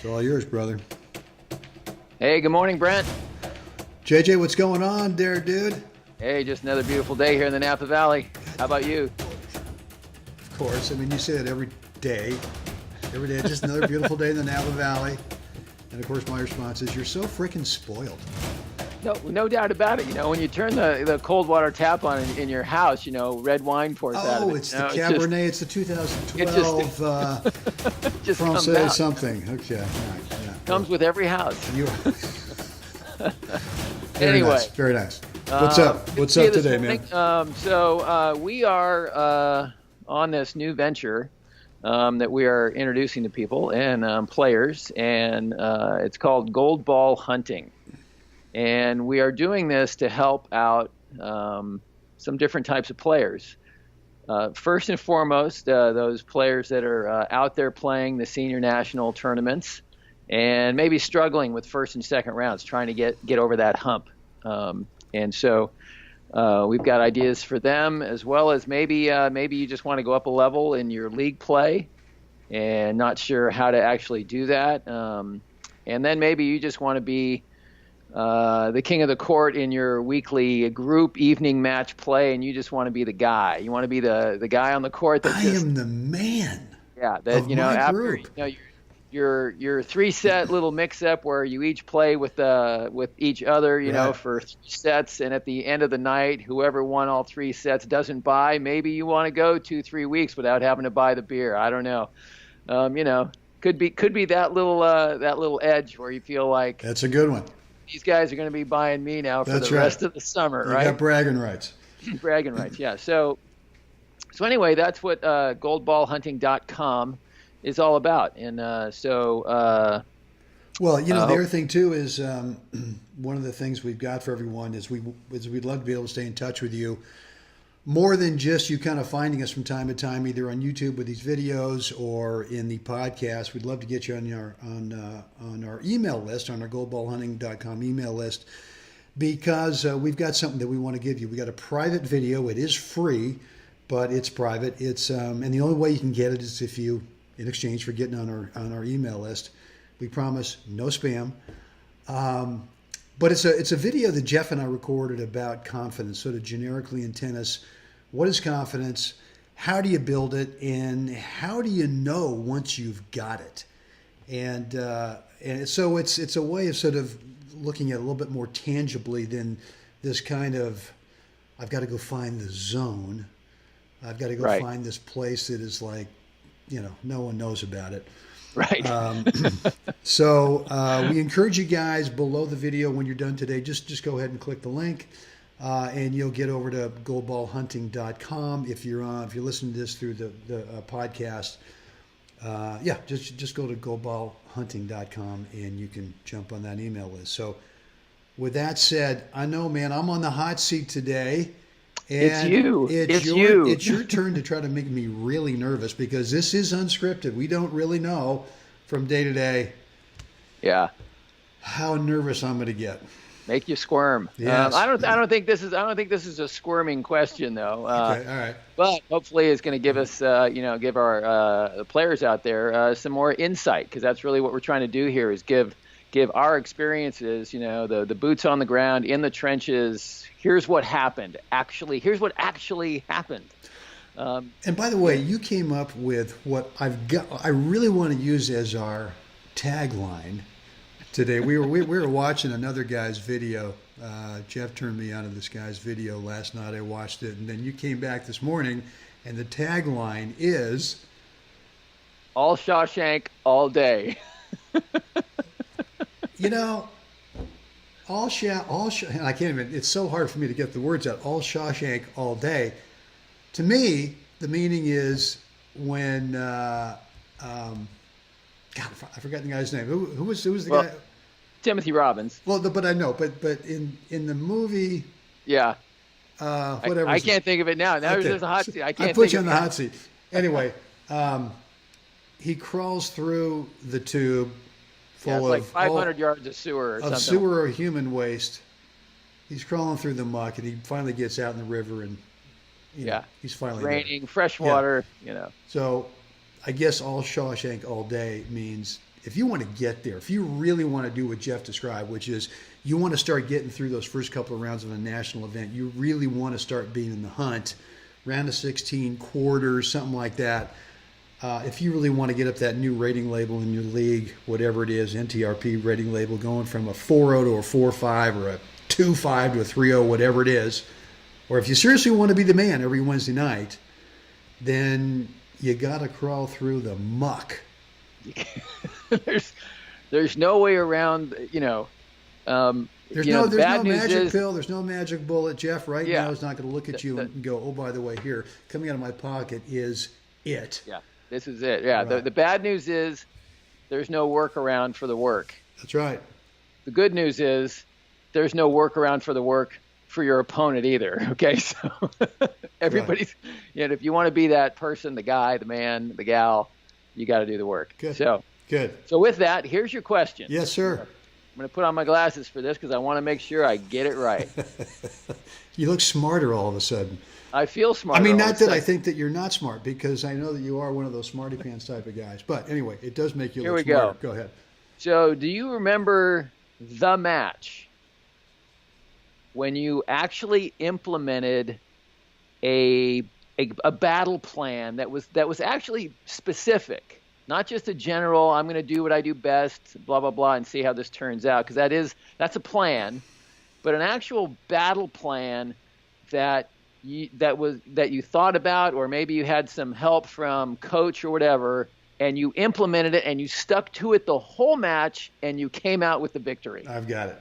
It's all yours, brother. Hey, good morning, Brent. JJ, what's going on there, dude? Hey, just another beautiful day here in the Napa Valley. How about you? Of course. I mean, you say it every day. Every day, just another beautiful day in the Napa Valley. And of course, my response is, you're so freaking spoiled. No doubt about it. You know, when you turn the cold water tap on in your house, you know, red wine pours out of it. Oh, it's the Cabernet. It's the 2012 Francais something. Okay. All right. Yeah. Comes with every house. Anyway. Very nice. What's up? What's up today, man? We are on this new venture that we are introducing to people and players, and it's called Gold Ball Hunting. And we are doing this to help out some different types of players. First and foremost, those players that are out there playing the senior national tournaments and maybe struggling with first and second rounds, trying to get over that hump. And so we've got ideas for them, as well as maybe you just want to go up a level in your league play and not sure how to actually do that. And then maybe you just want to be the king of the court in your weekly group evening match play, and you just want to be the guy. You want to be the guy on the court. I am the man. Yeah, that of my after group. your 3-set little mix-up where you each play with each other, you know, for 3 sets, and at the end of the night, whoever won all 3 sets doesn't buy. Maybe you want to go 2-3 weeks without having to buy the beer. I don't know. You know, could be that little edge where you feel like That's a good one. These guys are going to be buying me now for the rest of the summer, right? You got bragging rights. Bragging rights, yeah. So anyway, that's what goldballhunting.com is all about. And well, you know, the other thing too is one of the things we've got for everyone is we'd love to be able to stay in touch with you more than just you kind of finding us from time to time, either on YouTube with these videos or in the podcast. We'd love to get you on our email list, on our goldballhunting.com email list, because we've got something that we want to give you. We got a private video. It is free, but it's private. It's and the only way you can get it is if you, in exchange for getting on our email list. We promise no spam. But it's a video that Jeff and I recorded about confidence, sort of generically in tennis. What is confidence? How do you build it? And how do you know once you've got it? And so it's a way of sort of looking at it a little bit more tangibly than this kind of, I've got to go find the zone. I've got to go find this place that is like, you know, no one knows about it. Right. So we encourage you guys below the video when you're done today, just go ahead and click the link, and you'll get over to goldballhunting.com. If you're listening to this through the podcast, just go to goldballhunting.com and you can jump on that email list. So with that said, I know, man, I'm on the hot seat today. And it's you. It's your turn to try to make me really nervous, because this is unscripted. We don't really know from day to day. Yeah. How nervous I'm going to get. Make you squirm. Yes. I don't think this is a squirming question though. Okay. All right. But hopefully it's going to give us, give our players out there some more insight, because that's really what we're trying to do here, is give our experiences, you know, the boots on the ground in the trenches. Here's what happened. Here's what actually happened. And by the way, you came up with what I really want to use as our tagline today. We were watching another guy's video. Jeff turned me on to this guy's video last night. I watched it, and then you came back this morning, and the tagline is all Shawshank all day. You know, I can't even, it's so hard for me to get the words out. All Shawshank all day. To me, the meaning is when, God, I forgot the guy's name. Who was the guy? Timothy Robbins. Well, but I know, but in the movie. Yeah. Whatever. I can't think of it now. Now there's a hot seat. I can't. I put you on the hot seat. Anyway, he crawls through the tube. Full it's like 500 yards of sewer or something. Of sewer or human waste. He's crawling through the muck, and he finally gets out in the river, and he's finally raining, fresh water, you know. So I guess all Shawshank all day means if you want to get there, if you really want to do what Jeff described, which is you want to start getting through those first couple of rounds of a national event, you really want to start being in the hunt, round of 16, quarters, something like that. If you really want to get up that new rating label in your league, whatever it is, NTRP rating label, going from a 4.0 to a 4.5 or a 2.5 to a 3.0, whatever it is, or if you seriously want to be the man every Wednesday night, then you got to crawl through the muck. There's no way around, There's no magic pill. There's no magic bullet. Jeff right now is not going to look at you and go, oh, by the way, here, coming out of my pocket is it. Yeah, this is it. Yeah, right. The bad news is there's no workaround for the work. That's right. The good news is there's no workaround for the work for your opponent either. Okay, so everybody's, if you want to be that person, the guy, the man, the gal, you got to do the work. Good. So with that, here's your question. Yes, sir. I'm going to put on my glasses for this because I want to make sure I get it right. You look smarter all of a sudden. I feel smarter. I mean, not that I think that you're not smart, because I know that you are one of those smarty pants type of guys. But anyway, it does make you look smarter. Go ahead. So do you remember the match when you actually implemented a battle plan that was actually specific, not just a general, I'm going to do what I do best, blah, blah, blah, and see how this turns out? Because that's a plan, but an actual battle plan that you thought about, or maybe you had some help from coach or whatever, and you implemented it and you stuck to it the whole match and you came out with the victory. I've got it.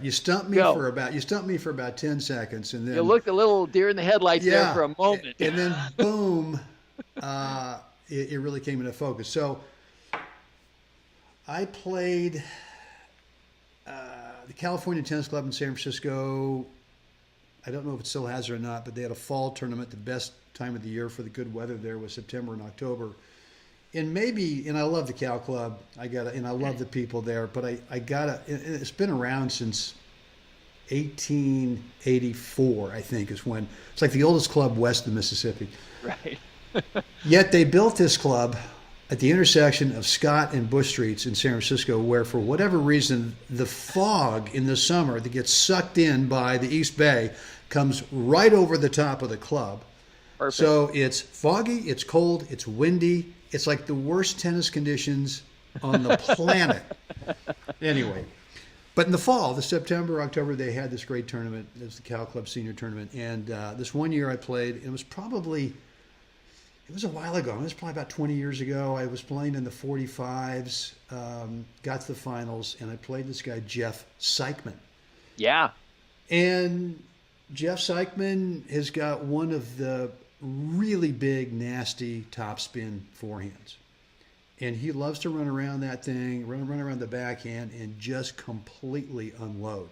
You stumped me for about 10 seconds, and then you looked a little deer in the headlights there for a moment, and then boom, it really came into focus. So I played the California Tennis Club in San Francisco. I don't know if it still has it or not, but they had a fall tournament. The best time of the year for the good weather there was September and October. And I love the Cal Club. I love the people there, but it's been around since 1884, I think, is when it's like the oldest club west of Mississippi. Right. Yet they built this club at the intersection of Scott and Bush Streets in San Francisco, where for whatever reason, the fog in the summer that gets sucked in by the East Bay comes right over the top of the club. Perfect. So it's foggy, it's cold, it's windy. It's like the worst tennis conditions on the planet. Anyway, but in the fall, the September, October, they had this great tournament. It was the Cal Club Senior Tournament. And this one year I played, it was a while ago. It was probably about 20 years ago. I was playing in the 45s, got to the finals, and I played this guy, Jeff Seichman. Yeah. And Jeff Seichman has got one of the really big, nasty topspin forehands. And he loves to run around that thing, run around the backhand, and just completely unload.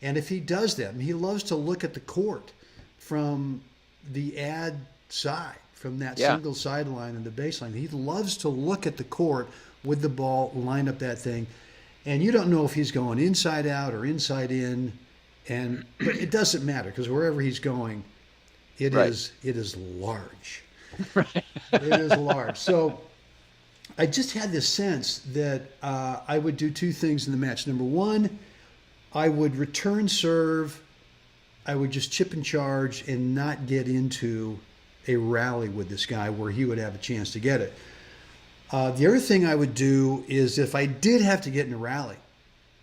And if he does that, he loves to look at the court from the ad side, from that single sideline and the baseline. He loves to look at the court with the ball, line up that thing. And you don't know if he's going inside out or inside in. But it doesn't matter, because wherever he's going, it is large. Right. It is large. So I just had this sense that I would do two things in the match. Number one, I would return serve. I would just chip and charge and not get into a rally with this guy where he would have a chance to get it. The other thing I would do is, if I did have to get in a rally,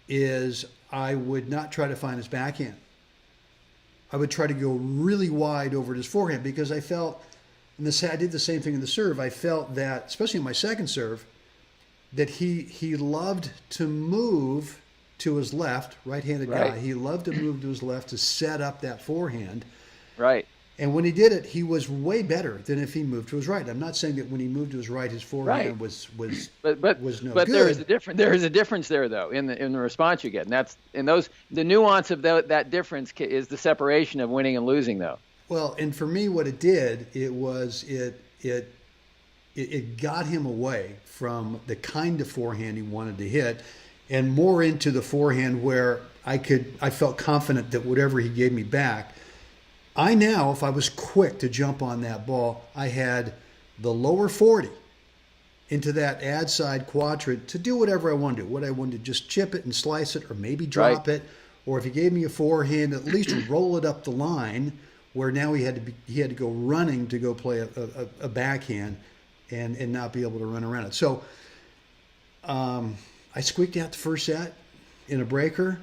is I would not try to find his backhand. I would try to go really wide over his forehand, because I felt, I did the same thing in the serve, I felt that, especially in my second serve, that he loved to move to his left, right-handed guy. He loved to move to his left to set up that forehand. Right. And when he did it, he was way better than if he moved to his right. I'm not saying that when he moved to his right, his forehand was no good. But there is a difference there, though, in the response you get, and the nuance of that difference is the separation of winning and losing, though. Well, and for me, what it did, it got him away from the kind of forehand he wanted to hit, and more into the forehand where I felt confident that whatever he gave me back. If I was quick to jump on that ball, I had the lower 40 into that ad side quadrant to do whatever I wanted to do. What I wanted to just chip it and slice it, or maybe drop it, or if he gave me a forehand, at least roll it up the line. Where now he had to go running to go play a backhand, and not be able to run around it. So I squeaked out the first set in a breaker,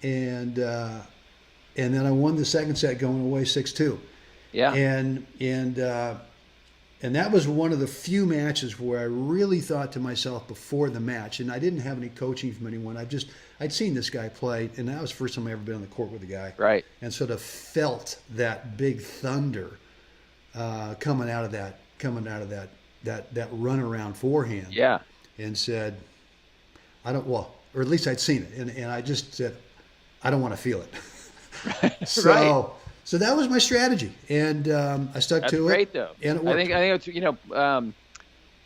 and then I won the second set going away 6-2. Yeah. And that was one of the few matches where I really thought to myself before the match, and I didn't have any coaching from anyone. I'd seen this guy play, and that was the first time I ever been on the court with a guy. Right. And sort of felt that big thunder coming out of that runaround forehand. Yeah. And said, or at least I'd seen it, and I just said, I don't want to feel it. Right. So that was my strategy, and I stuck to it. That's great, though. And it worked. I think it's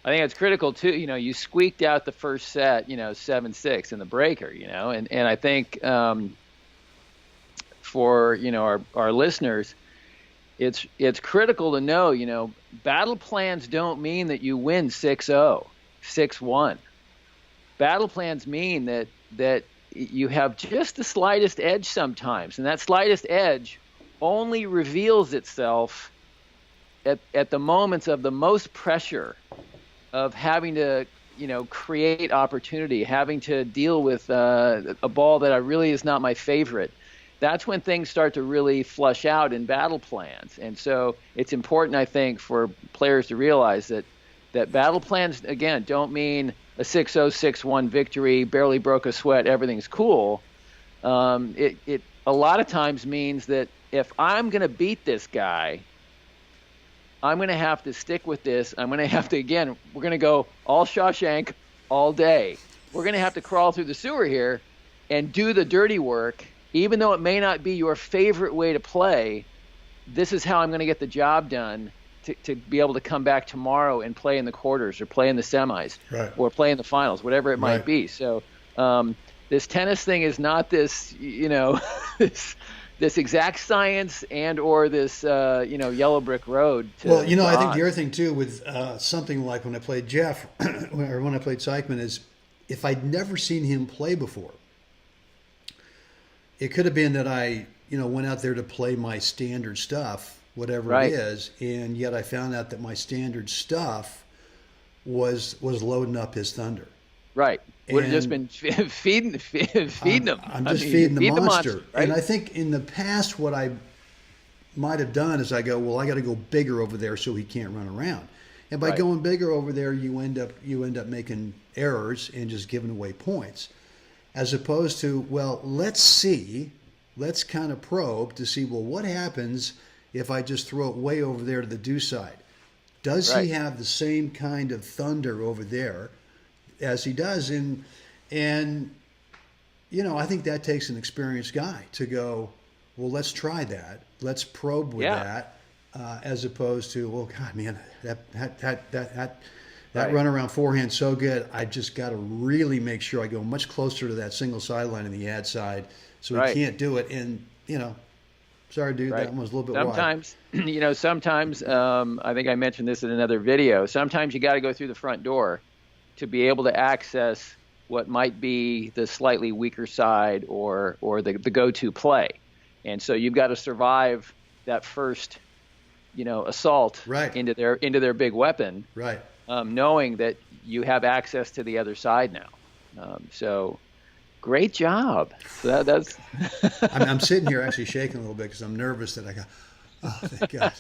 I think it's critical too. You squeaked out the first set, 7-6 in the breaker, and I think for our listeners, it's critical to know, battle plans don't mean that you win 6-0, 6-1. Battle plans mean that you have just the slightest edge sometimes, and that slightest edge only reveals itself at the moments of the most pressure of having to, create opportunity, having to deal with a ball that really is not my favorite. That's when things start to really flush out in battle plans. And so it's important, I think, for players to realize that battle plans, again, don't mean a 6-0, 6-1 victory, barely broke a sweat, everything's cool. It a lot of times means that if I'm going to beat this guy, I'm going to have to stick with this. I'm going to have to, again, we're going to go all Shawshank all day. We're going to have to crawl through the sewer here and do the dirty work. Even though it may not be your favorite way to play, this is how I'm going to get the job done to be able to come back tomorrow and play in the quarters or play in the semis or play in the finals, whatever it might be. So this tennis thing is not this, this exact science and or this, yellow brick road. I think the other thing, too, with something like when I played Jeff or when I played Seichmann is if I'd never seen him play before, it could have been that I, went out there to play my standard stuff, whatever it is, and yet I found out that my standard stuff was loading up his thunder. Right. Would have just been feeding them. I'm just feeding the monster. Right? And I think in the past what I might have done is I go, well, I got to go bigger over there so he can't run around. And by going bigger over there, you end up making errors and just giving away points. As opposed to, well, let's kind of probe to see, well, what happens if I just throw it way over there to the deuce side? Does he have the same kind of thunder over there as he does? And I think that takes an experienced guy to go, well, let's try that. Let's probe with that, as opposed to, well, God, man, that run around forehand so good. I just got to really make sure I go much closer to that single sideline in the ad side, so he can't do it. And sorry, dude, that one was a little bit sometimes, wide. Sometimes I think I mentioned this in another video. Sometimes you got to go through the front door to be able to access what might be the slightly weaker side or the go-to play, and so you've got to survive that first, assault into their big weapon. Right. Knowing that you have access to the other side now. So great job. So that's I'm sitting here actually shaking a little bit because I'm nervous that I got, thank God.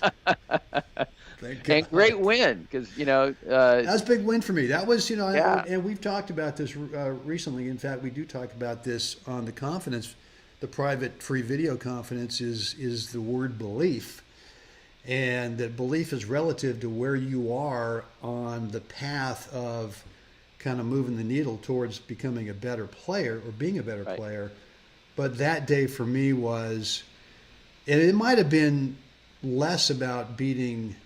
Thank God. And great win because, that was a big win for me. That was, and we've talked about this recently. In fact, we do talk about this on the Confidence, the private free video Confidence is the word belief. And that belief is relative to where you are on the path of kind of moving the needle towards becoming a better player or being a better player. But that day for me was, and it might have been less about beating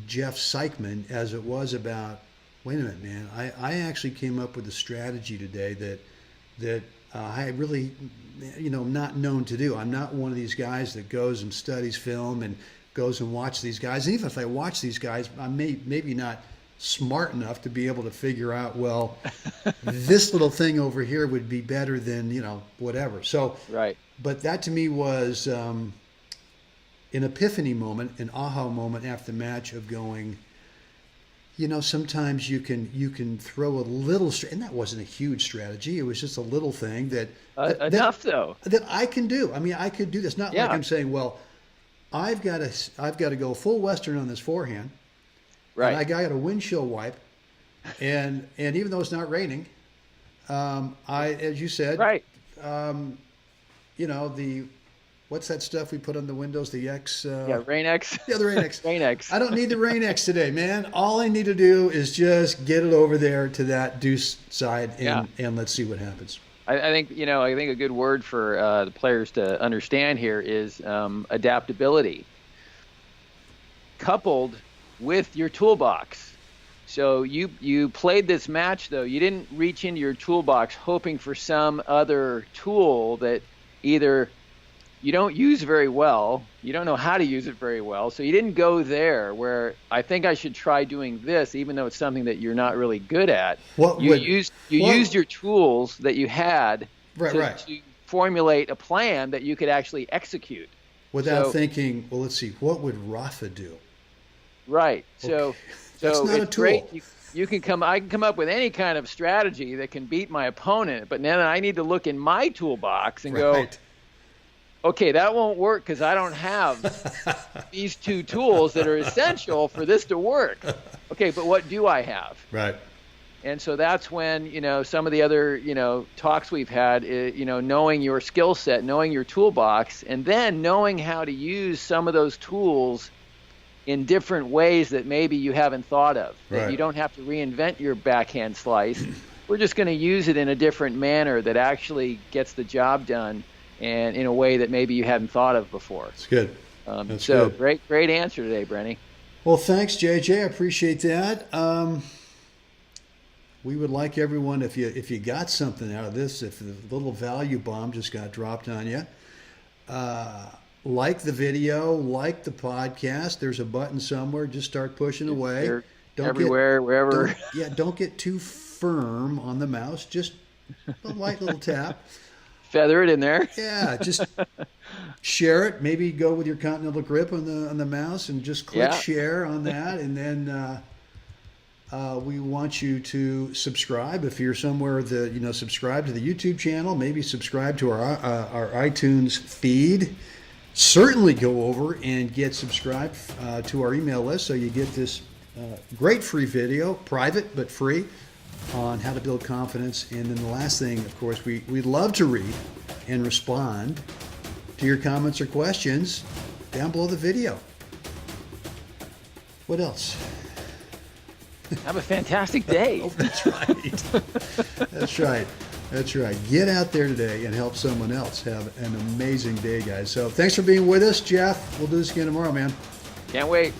Jeff Seichmann as it was about, wait a minute, man, I actually came up with a strategy today that I really, not known to do. I'm not one of these guys that goes and studies film and goes and watch these guys. And even if I watch these guys, I maybe not smart enough to be able to figure out, well, this little thing over here would be better than, whatever. So, Right. but that to me was an epiphany moment, an aha moment after the match of going, sometimes you can throw a little, and that wasn't a huge strategy. It was just a little thing that though. That I can do. I mean, I could do this. Not like I'm saying, well, I've got to go full Western on this forehand. Right. And I got a windshield wipe, and even though it's not raining, as you said, Right. The what's that stuff we put on the windows? The X. Rain X. Yeah, the Rain X. Rain X. I don't need the Rain X today, man. All I need to do is just get it over there to that deuce side, and let's see what happens. I think a good word for the players to understand here is adaptability, coupled with your toolbox. So you played this match, though. You didn't reach into your toolbox hoping for some other tool that either you don't use very well, you don't know how to use it very well, so you didn't go there where I think I should try doing this, even though it's something that you're not really good at. You used your tools that you had to formulate a plan that you could actually execute. Without thinking, well, let's see, what would Rafa do? Right. So that's not it's a tool. Great. I can come up with any kind of strategy that can beat my opponent, but then I need to look in my toolbox and go, okay, that won't work because I don't have these two tools that are essential for this to work. Okay, but what do I have? Right. And so that's when, some of the other, talks we've had, knowing your skill set, knowing your toolbox, and then knowing how to use some of those tools in different ways that maybe you haven't thought of. That you don't have to reinvent your backhand slice. We're just going to use it in a different manner that actually gets the job done and in a way that maybe you hadn't thought of before. It's good. That's good. Great answer today, Brenny. Well, thanks, JJ. I appreciate that. We would like everyone, if you got something out of this, if the little value bomb just got dropped on you, like the video, like the podcast. There's a button somewhere. Just start pushing away. Wherever. Don't get too firm on the mouse. Just a light little tap. Feather it in there. Yeah, just share it. Maybe go with your Continental grip on the mouse and just click share on that, and then we want you to subscribe if you're somewhere that subscribe to the YouTube channel. Maybe subscribe to our iTunes feed. Certainly go over and get subscribed to our email list so you get this great free video, private but free, on how to build confidence. And then the last thing, of course, we'd love to read and respond to your comments or questions down below the video. What else? Have a fantastic day. Oh, that's right. That's right. Get out there today and help someone else have an amazing day, guys. So thanks for being with us, Jeff. We'll do this again tomorrow, man. Can't wait.